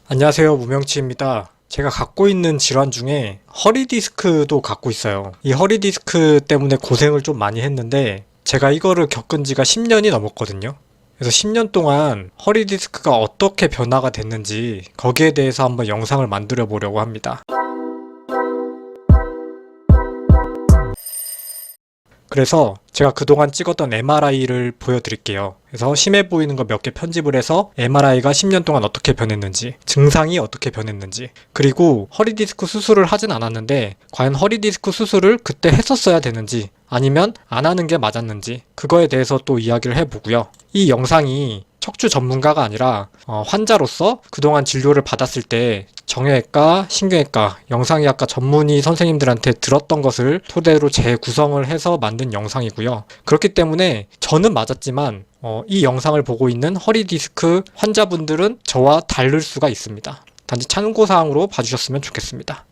안녕하세요, 무명치입니다. 제가 갖고 있는 질환 중에 허리 디스크도 갖고 있어요. 이 허리 디스크 때문에 고생을 좀 많이 했는데 제가 이거를 겪은 지가 10년이 넘었거든요. 그래서 10년 동안 허리 디스크가 어떻게 변화가 됐는지 거기에 대해서 한번 영상을 만들어 보려고 합니다. 그래서 제가 그동안 찍었던 MRI를 보여드릴게요. 그래서 심해 보이는 거 몇 개 편집을 해서 MRI가 10년 동안 어떻게 변했는지, 증상이 어떻게 변했는지, 그리고 허리 디스크 수술을 하진 않았는데 과연 허리 디스크 수술을 그때 했었어야 되는지 아니면 안 하는 게 맞았는지 그거에 대해서 또 이야기를 해보고요. 이 영상이 척추 전문가가 아니라 환자로서 그동안 진료를 받았을 때 정형외과, 신경외과, 영상의학과 전문의 선생님들한테 들었던 것을 토대로 재구성을 해서 만든 영상이고요. 그렇기 때문에 저는 맞았지만 이 영상을 보고 있는 허리 디스크 환자분들은 저와 다를 수가 있습니다. 단지 참고사항으로 봐주셨으면 좋겠습니다.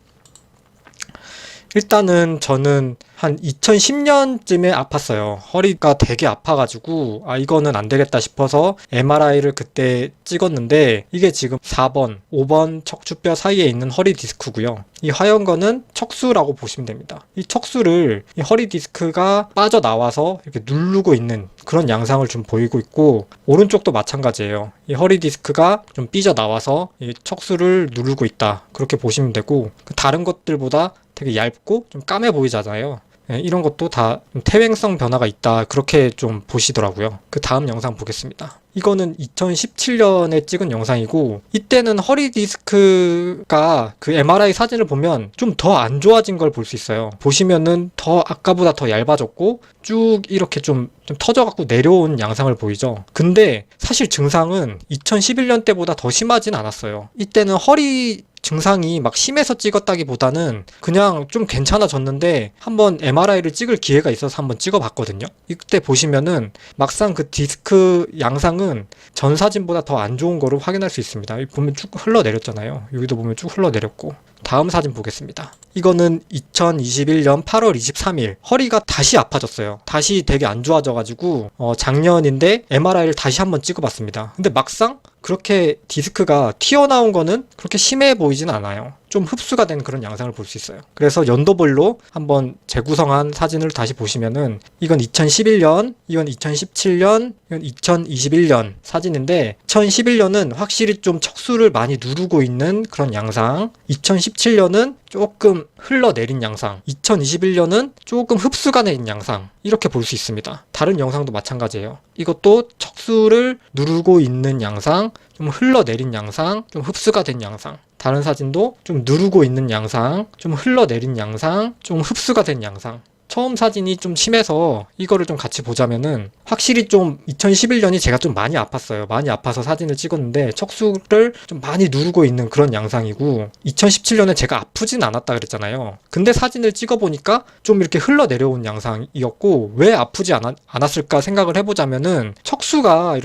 일단은 저는 한 2010년쯤에 아팠어요. 허리가 되게 아파가지고 이거는 안 되겠다 싶어서 MRI를 그때 찍었는데 이게 지금 4번, 5번 척추뼈 사이에 있는 허리 디스크고요. 이 하얀 거는 척수라고 보시면 됩니다. 이 척수를 이 허리 디스크가 빠져나와서 이렇게 누르고 있는 그런 양상을 좀 보이고 있고, 오른쪽도 마찬가지예요. 이 허리 디스크가 좀 삐져나와서 이 척수를 누르고 있다, 그렇게 보시면 되고, 다른 것들보다 되게 얇고 좀 까매 보이잖아요. 이런 것도 다 퇴행성 변화가 있다, 그렇게 좀 보시더라고요. 그 다음 영상 보겠습니다. 이거는 2017년에 찍은 영상이고, 이때는 허리 디스크가 그 MRI 사진을 보면 좀 더 안 좋아진 걸 볼 수 있어요. 보시면은 더 아까보다 더 얇아졌고 쭉 이렇게 좀 터져갖고 내려온 양상을 보이죠. 근데 사실 증상은 2011년 때보다 더 심하진 않았어요. 이때는 허리 증상이 막 심해서 찍었다기보다는 그냥 좀 괜찮아졌는데 한번 MRI를 찍을 기회가 있어서 한번 찍어봤거든요. 이때 보시면은 막상 그 디스크 양상은 전 사진보다 더 안 좋은 거를 확인할 수 있습니다. 여기 보면 쭉 흘러내렸잖아요. 여기도 보면 쭉 흘러내렸고. 다음 사진 보겠습니다. 이거는 2021년 8월 23일 허리가 다시 아파졌어요. 다시 되게 안 좋아져가지고 작년인데 MRI를 다시 한번 찍어봤습니다. 근데 막상 그렇게 디스크가 튀어나온 거는 그렇게 심해 보이진 않아요. 좀 흡수가 된 그런 양상을 볼 수 있어요. 그래서 연도별로 한번 재구성한 사진을 다시 보시면은 이건 2011년, 이건 2017년, 이건 2021년 사진인데, 2011년은 확실히 좀 척수를 많이 누르고 있는 그런 양상, 2017년은 조금 흘러내린 양상, 2021년은 조금 흡수가 된 양상, 이렇게 볼 수 있습니다. 다른 영상도 마찬가지예요. 이것도 척수를 누르고 있는 양상, 좀 흘러내린 양상, 좀 흡수가 된 양상. 다른 사진도 좀 누르고 있는 양상, 좀 흘러내린 양상, 좀 흡수가 된 양상. 처음 사진이 좀 심해서 이거를 좀 같이 보자면은 확실히 좀 2011년이 제가 좀 많이 아팠어요. 많이 아파서 사진을 찍었는데 척수를 좀 많이 누르고 있는 그런 양상이고, 2017년에 제가 아프진 않았다 그랬잖아요. 근데 사진을 찍어보니까 좀 이렇게 흘러내려온 양상이었고, 왜 아프지 않았을까 생각을 해보자면은 척수가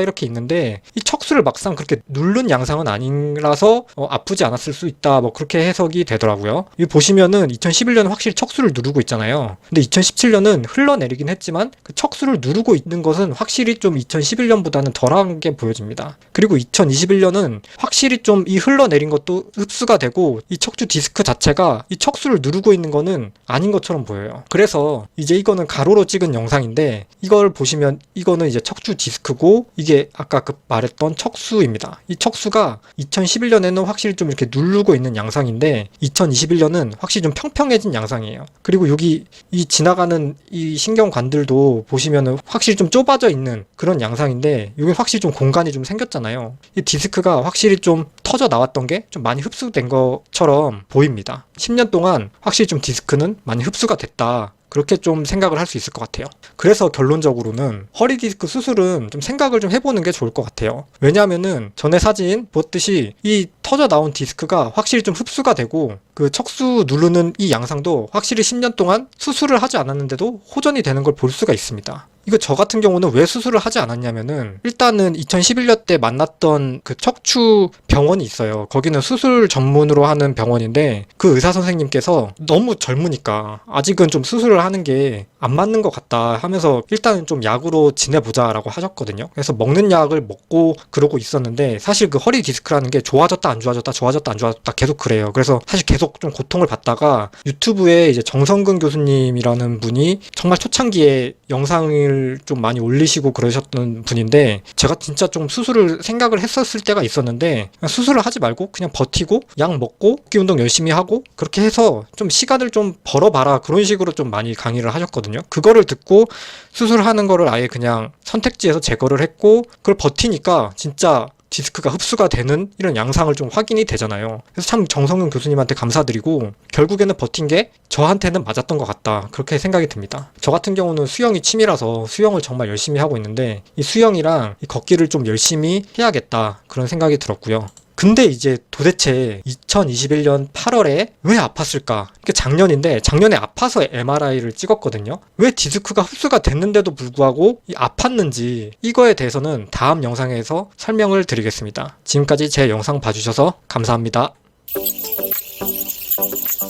이렇게 있는데 이 척수를 막상 그렇게 누른 양상은 아니라서 아프지 않았을 수 있다, 뭐 그렇게 해석이 되더라고요. 여기 보시면은 2011년은 확실히 척수를 누르고 있잖아요. 근데 2017년은 흘러내리긴 했지만 그 척수를 누르고 있는 것은 확실히 좀 2011년보다는 덜한 게 보여집니다. 그리고 2021년은 확실히 좀 이 흘러내린 것도 흡수가 되고 이 척추 디스크 자체가 이 척수를 누르고 있는 거는 아닌 것처럼 보여요. 그래서 이제 이거는 가로로 찍은 영상인데, 이걸 보시면 이거는 이제 척추 디스크고 이게 아까 그 말했던 척수입니다. 이 척수가 2011년에는 확실히 좀 이렇게 누르고 있는 양상인데 2021년은 확실히 좀 평평해진 양상이에요. 그리고 여기 이 지나가는 이 신경관들도 보시면은 확실히 좀 좁아져 있는 그런 양상인데, 여기 확실히 좀 공간이 좀 생겼잖아요. 이 디스크가 확실히 좀 터져 나왔던 게 좀 많이 흡수된 것처럼 보입니다. 10년 동안 확실히 좀 디스크는 많이 흡수가 됐다, 그렇게 좀 생각을 할 수 있을 것 같아요. 그래서 결론적으로는 허리 디스크 수술은 좀 생각을 좀 해보는 게 좋을 것 같아요. 왜냐하면은 전에 사진 보았듯이 이 터져 나온 디스크가 확실히 좀 흡수가 되고, 그 척수 누르는 이 양상도 확실히 10년 동안 수술을 하지 않았는데도 호전이 되는 걸 볼 수가 있습니다. 이거 저 같은 경우는 왜 수술을 하지 않았냐면은, 일단은 2011년 때 만났던 그 척추 병원이 있어요. 거기는 수술 전문으로 하는 병원인데 그 의사 선생님께서 너무 젊으니까 아직은 좀 수술을 하는 게 안 맞는 것 같다 하면서 일단은 좀 약으로 지내보자라고 하셨거든요. 그래서 먹는 약을 먹고 그러고 있었는데 사실 그 허리 디스크라는 게 좋아졌다 안 좋아졌다 좋아졌다 안 좋아졌다 계속 그래요. 그래서 사실 계속 좀 고통을 받다가 유튜브에 이제 정성근 교수님이라는 분이 정말 초창기에 영상을 좀 많이 올리시고 그러셨던 분인데 제가 진짜 좀 수술을 생각을 했었을 때가 있었는데 수술을 하지 말고 그냥 버티고 약 먹고 걷기 운동 열심히 하고 그렇게 해서 좀 시간을 좀 벌어봐라 그런 식으로 좀 많이 강의를 하셨거든요. 그거를 듣고 수술하는 거를 아예 그냥 선택지에서 제거를 했고 그걸 버티니까 진짜 디스크가 흡수가 되는 이런 양상을 좀 확인이 되잖아요. 그래서 참 정성윤 교수님한테 감사드리고 결국에는 버틴 게 저한테는 맞았던 것 같다 그렇게 생각이 듭니다. 저 같은 경우는 수영이 취미라서 수영을 정말 열심히 하고 있는데 이 수영이랑 이 걷기를 좀 열심히 해야겠다 그런 생각이 들었고요. 근데 이제 도대체 2021년 8월에 왜 아팠을까? 이게 작년인데 작년에 아파서 MRI를 찍었거든요. 왜 디스크가 흡수가 됐는데도 불구하고 아팠는지 이거에 대해서는 다음 영상에서 설명을 드리겠습니다. 지금까지 제 영상 봐주셔서 감사합니다.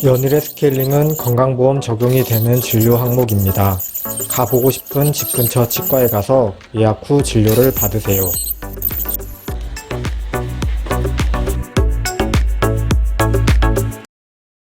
연일의 스케일링은 건강보험 적용이 되는 진료 항목입니다. 가보고 싶은 집 근처 치과에 가서 예약 후 진료를 받으세요.